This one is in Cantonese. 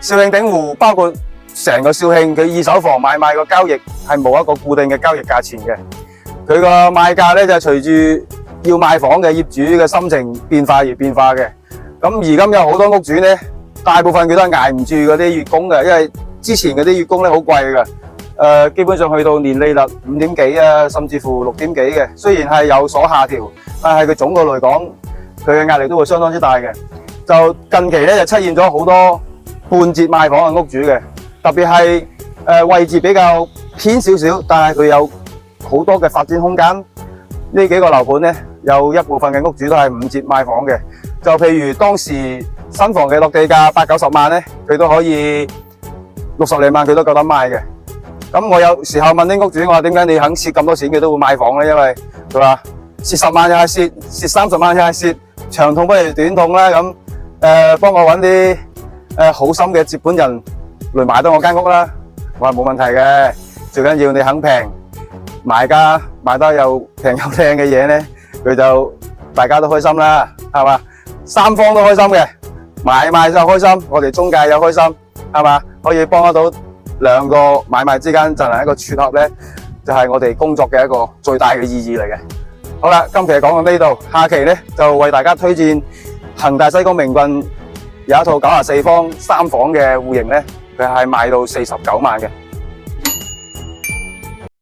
肇慶鼎湖包括成個肇慶佢二手房買賣個交易係冇一個固定嘅交易價錢嘅，佢個賣價咧就係隨住要賣房嘅業主嘅心情變化而變化嘅。咁而今有好多屋主咧，大部分佢都係捱唔住嗰啲月供嘅，因為之前嗰啲月供咧好貴嘅，基本上去到年利率5點幾啊，甚至乎6點幾嘅。雖然係有所下調，但係佢總個嚟講，佢嘅壓力都會相當之大嘅。就近期咧就出現咗好多半折賣房嘅屋主嘅，特別係位置比較偏少少，但係佢有好多嘅發展空間。呢幾個樓盤咧，有一部分嘅屋主都係5折賣房嘅。就譬如當時新房嘅落地價80-90萬咧，佢都可以60零萬佢都夠膽賣嘅。咁我有時候問啲屋主，我話點解你肯蝕咁多錢佢都會買房咧？因為佢話蝕10萬又係蝕，蝕30萬又係蝕，長痛不如短痛啦。咁幫我揾啲好心嘅接盤人嚟買到我間屋啦。我話冇問題嘅，最緊要你肯平，買家買得又平又靚嘅嘢咧，佢就大家都開心啦，係嘛？三方都開心嘅，買賣就開心，我哋中介又開心，係嘛？可以幫得到兩個買賣之間進行一個撮合咧，就係我哋工作嘅一個最大嘅意義嚟嘅。好啦，今期講到呢度，下期咧就為大家推薦恒大西貢明郡有一套94方3房嘅戶型咧，佢係賣到49萬嘅。